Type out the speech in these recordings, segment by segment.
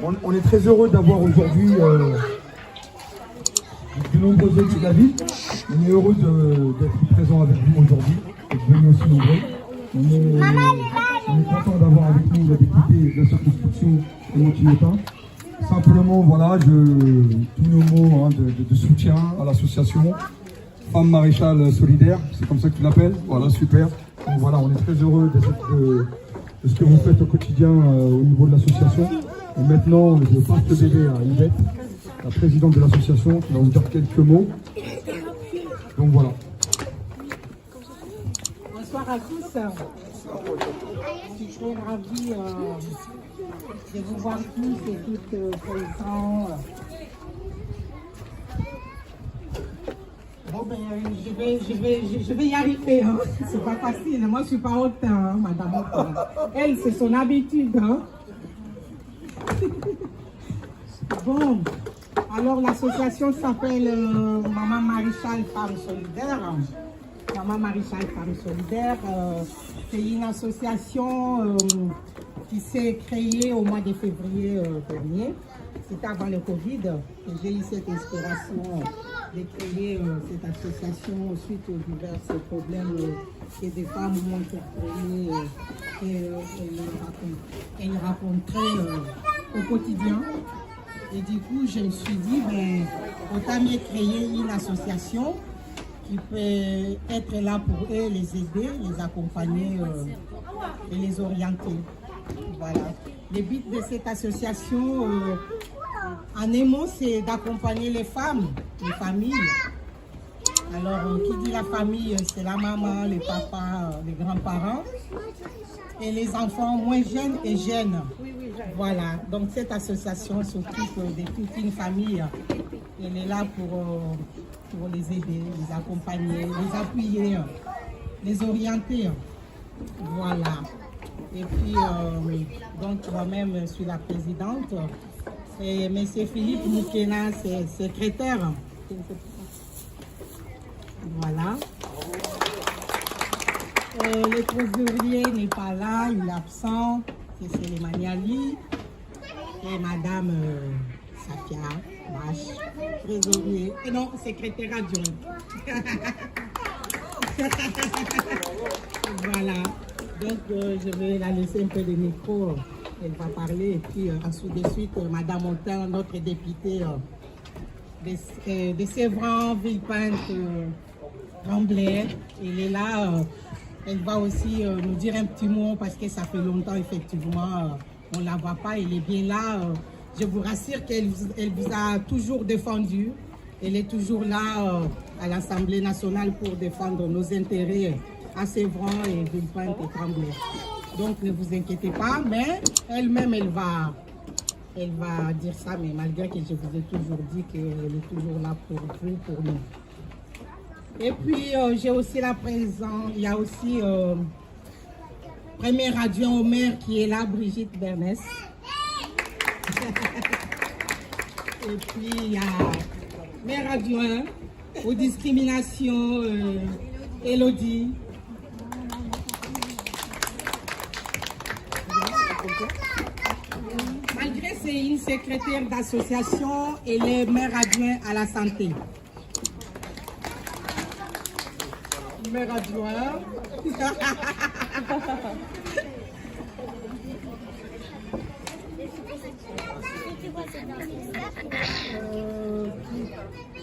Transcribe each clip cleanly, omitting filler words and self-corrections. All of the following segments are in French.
On est très heureux d'avoir aujourd'hui de nombreux élus de la ville. On est heureux d'être présents avec vous aujourd'hui, d'être venus aussi nombreux. On est content d'avoir avec nous la députée de la circonscription de Montigny-Étain. Simplement, voilà, tous nos mots de soutien à l'association Femmes Maréchales Solidaires, c'est comme ça que tu l'appelles. Voilà, super. Donc voilà, on est très heureux de ce que vous faites au quotidien au niveau de l'association. Et maintenant, je passe le bébé à Yvette, la présidente de l'association, qui va vous dire quelques mots. Donc voilà. Bonsoir à tous. Je suis très ravie de vous voir tous et toutes présents. Bon, ben, je vais y arriver. Hein. C'est pas facile. Moi, je suis pas haute, hein, madame. Elle, c'est son habitude. Hein. Bon, alors l'association s'appelle Maman Maréchal Femmes Solidaires. Maman Maréchal Femmes Solidaires, c'est une association qui s'est créée au mois de février dernier. C'était avant le Covid que j'ai eu cette inspiration de créer cette association suite aux divers problèmes que des femmes m'ont exprimés et rencontraient au quotidien. Et du coup, je me suis dit, ben, autant mieux créer une association qui peut être là pour eux, les aider, les accompagner et les orienter. Voilà. Le but de cette association, en un mot, c'est d'accompagner les femmes, les familles. Alors, qui dit la famille, c'est la maman, les papas, les grands-parents et les enfants moins jeunes et jeunes. Voilà, donc cette association s'occupe de toute une famille. Elle est là pour les aider, les accompagner, les appuyer, les orienter. Voilà. Et puis, donc moi-même, je suis la présidente. Et M. Philippe Moukena, c'est secrétaire. Voilà. Le trésorier n'est pas là, il est absent. C'est Célimani Ali et Madame Safia Bache, trésorier. Et non, secrétaire adjoint. Voilà. Donc, je vais la laisser un peu de micro. Elle va parler. Et puis, ensuite de suite, Madame Montin, notre députée de Sévran, Villepinte, Tremblay. Elle est là. Elle va aussi nous dire un petit mot parce que ça fait longtemps, effectivement, on ne la voit pas. Elle est bien là. Je vous rassure qu'elle vous a toujours défendu. Elle est toujours là à l'Assemblée nationale pour défendre nos intérêts à Sévran et Villepinte et Tremblay. Donc ne vous inquiétez pas, mais elle-même, elle va dire ça, mais malgré que je vous ai toujours dit qu'elle est toujours là pour vous, pour nous. Et puis, j'ai aussi la présence, il y a aussi premier adjoint au maire qui est là, Brigitte Bernès. Et puis, il y a maire adjoint aux discriminations, Elodie. Malgré c'est une secrétaire d'association, elle est maire adjoint à la santé. Maire adjoint.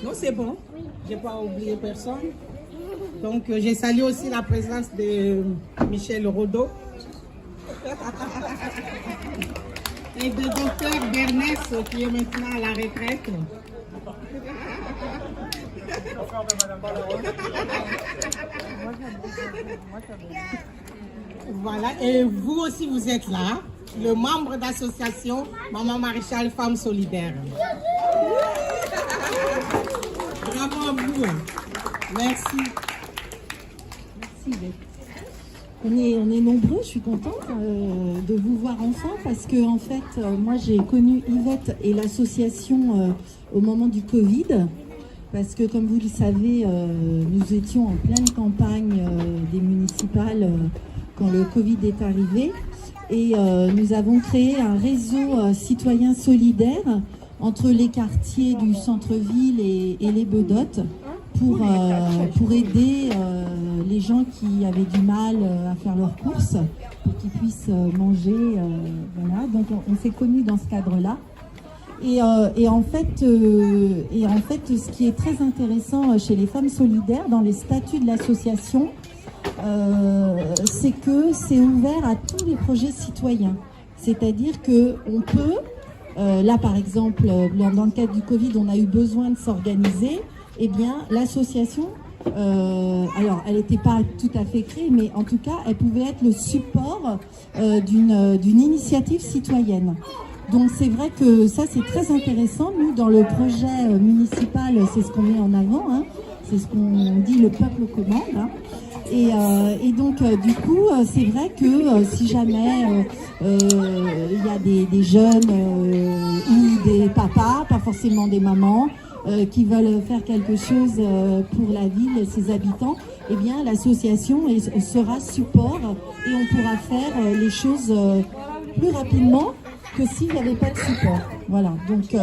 Non, c'est bon. Je n'ai pas oublié personne. Donc, j'ai salué aussi la présence de Michel Rodeau et de docteur Bernès qui est maintenant à la retraite. Voilà, et vous aussi vous êtes là, le membre d'association Maman Maréchal Femmes Solidaires. Bravo à vous. Merci. Merci. On est nombreux, je suis contente de vous voir enfin parce que en fait, moi j'ai connu Yvette et l'association au moment du Covid. Parce que comme vous le savez, nous étions en pleine campagne des municipales quand le Covid est arrivé. Et nous avons créé un réseau citoyen solidaire entre les quartiers du centre-ville et les Bedottes pour aider les gens qui avaient du mal à faire leurs courses, pour qu'ils puissent manger. Voilà. Donc on s'est connus dans ce cadre-là. Et en fait, ce qui est très intéressant chez les femmes solidaires, dans les statuts de l'association, c'est que c'est ouvert à tous les projets citoyens. C'est-à-dire qu'on peut, là par exemple, dans le cadre du Covid, on a eu besoin de s'organiser. Eh bien, l'association, alors elle n'était pas tout à fait créée, mais en tout cas, elle pouvait être le support d'une initiative citoyenne. Donc c'est vrai que ça c'est très intéressant. Nous dans le projet municipal, c'est ce qu'on met en avant, hein. C'est ce qu'on dit, le peuple commande. Hein. Et donc du coup c'est vrai que si jamais il y a des jeunes ou des papas, pas forcément des mamans, qui veulent faire quelque chose pour la ville et ses habitants, eh bien l'association sera support et on pourra faire les choses plus rapidement que s'il n'y avait pas de support. Voilà, donc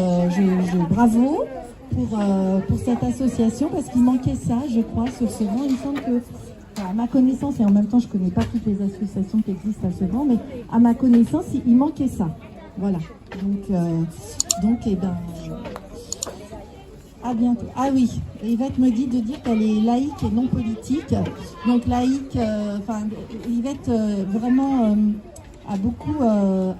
bravo pour cette association parce qu'il manquait ça, je crois, sur Sevran. Il me semble que, à ma connaissance, et en même temps je ne connais pas toutes les associations qui existent à Sevran, mais à ma connaissance, il manquait ça. Voilà, donc eh ben, à bientôt. Ah oui, Yvette me dit de dire qu'elle est laïque et non politique. Donc laïque, Yvette vraiment a beaucoup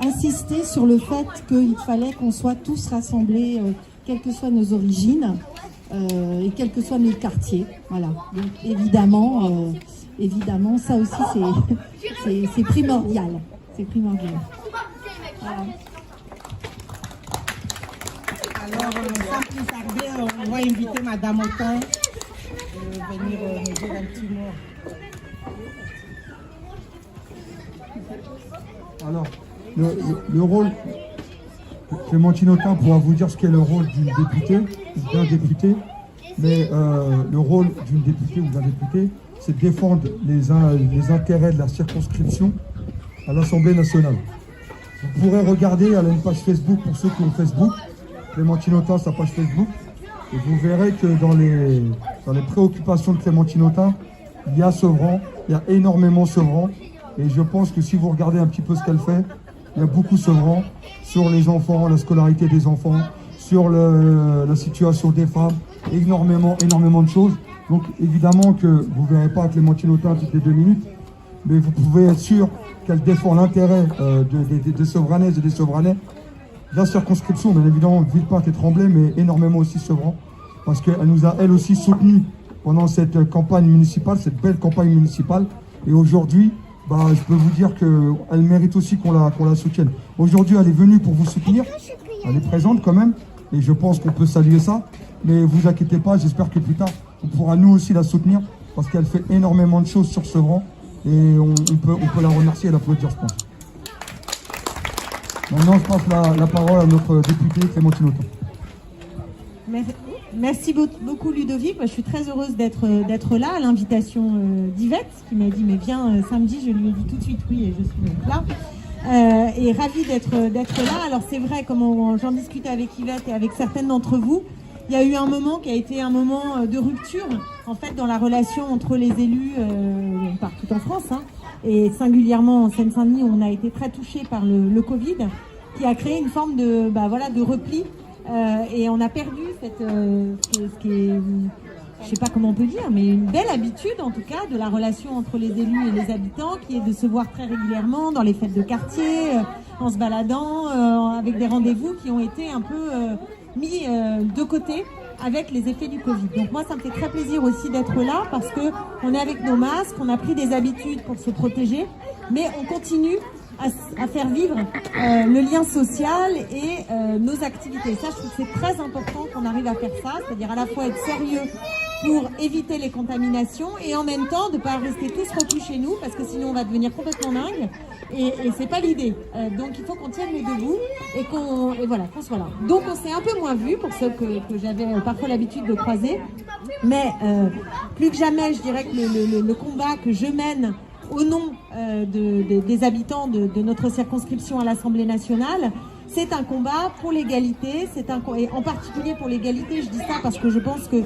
insisté sur le fait qu'il fallait qu'on soit tous rassemblés, quelles que soient nos origines et quels que soient nos quartiers. Voilà. Donc évidemment, ça aussi c'est primordial. C'est primordial. Voilà. Alors, sans plus tarder, on va inviter Madame Autain de venir nous dire un petit mot. Alors, le rôle, Clémentine Autain pourra vous dire ce qu'est le rôle d'une députée, d'un député, mais le rôle d'une députée ou d'un député, c'est de défendre les intérêts de la circonscription à l'Assemblée nationale. Vous pourrez regarder, elle a une page Facebook pour ceux qui ont Facebook, Clémentine Autain, sa page Facebook, et vous verrez que dans les préoccupations de Clémentine Autain, il y a Sevran, il y a énormément Sevran, et je pense que si vous regardez un petit peu ce qu'elle fait, il y a beaucoup Sevran sur les enfants, la scolarité des enfants, sur la situation des femmes, énormément de choses. Donc évidemment que vous ne verrez pas Clémentine Autain toutes les 2 minutes, mais vous pouvez être sûr qu'elle défend l'intérêt des Sevranaises et des Sevranais, la circonscription, bien évidemment, Villepinte et Tremblay, mais énormément aussi Sevran, parce qu'elle nous a, elle aussi, soutenus pendant cette campagne municipale, cette belle campagne municipale. Et aujourd'hui, je peux vous dire qu'elle mérite aussi qu'on la soutienne. Aujourd'hui, elle est venue pour vous soutenir, elle est présente quand même, et je pense qu'on peut saluer ça. Mais vous inquiétez pas, j'espère que plus tard, on pourra nous aussi la soutenir, parce qu'elle fait énormément de choses sur Sevran, et on peut la remercier et l'applaudir, je pense. Maintenant, je passe la parole à notre députée Clémentine Autain. Merci beaucoup Ludovic. Moi, je suis très heureuse d'être là à l'invitation d'Yvette qui m'a dit mais viens samedi. Je lui ai dit tout de suite oui et je suis donc là. Et ravie d'être là. Alors c'est vrai, comme j'en discutais avec Yvette et avec certaines d'entre vous, il y a eu un moment qui a été un moment de rupture en fait dans la relation entre les élus partout en France, hein, et singulièrement en Seine-Saint-Denis où on a été très touchés par le Covid qui a créé une forme de repli. Et on a perdu ce qui est, je sais pas comment on peut dire, mais une belle habitude en tout cas de la relation entre les élus et les habitants, qui est de se voir très régulièrement dans les fêtes de quartier, en se baladant, avec des rendez-vous qui ont été un peu mis de côté avec les effets du Covid. Donc moi ça me fait très plaisir aussi d'être là parce que on est avec nos masques, on a pris des habitudes pour se protéger, mais on continue à faire vivre le lien social et nos activités. Ça, je trouve que c'est très important qu'on arrive à faire ça, c'est-à-dire à la fois être sérieux pour éviter les contaminations et en même temps de ne pas rester tous reclus chez nous parce que sinon on va devenir complètement dingue et c'est pas l'idée. Donc il faut qu'on tienne les deux bouts et qu'on soit là. Donc on s'est un peu moins vu pour ceux que j'avais parfois l'habitude de croiser, mais plus que jamais, je dirais que le combat que je mène au nom des habitants de notre circonscription à l'Assemblée nationale. C'est un combat pour l'égalité, et en particulier pour l'égalité, je dis ça parce que je pense que,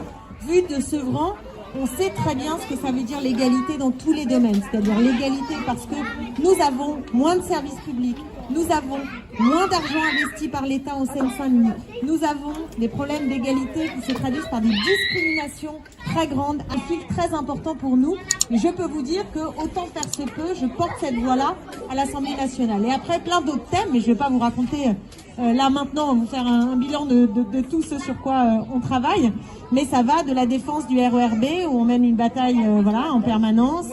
vu de Sevran, on sait très bien ce que ça veut dire l'égalité dans tous les domaines, c'est-à-dire l'égalité parce que nous avons moins de services publics, nous avons moins d'argent investi par l'État en Seine-Saint-Denis, nous avons des problèmes d'égalité qui se traduisent par des discriminations très grandes, un fil très important pour nous. Et je peux vous dire que, autant faire se peut, je porte cette voix-là à l'Assemblée nationale. Et après, plein d'autres thèmes, mais je ne vais pas vous raconter là maintenant, vous faire un bilan de tout ce sur quoi on travaille. Mais ça va de la défense du RERB, où on mène une bataille voilà, en permanence,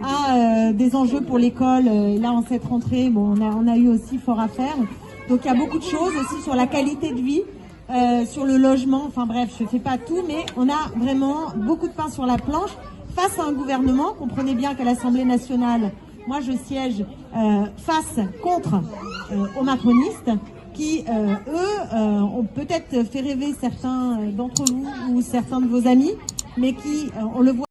à des enjeux pour l'école. Et là, en cette rentrée, bon, on a eu aussi fort à faire. Donc il y a beaucoup de choses aussi sur la qualité de vie, sur le logement. Enfin bref, je ne fais pas tout, mais on a vraiment beaucoup de pain sur la planche face à un gouvernement. Comprenez bien qu'à l'Assemblée nationale, moi je siège face contre aux macronistes, qui, eux, ont peut-être fait rêver certains d'entre vous ou certains de vos amis, mais qui, on le voit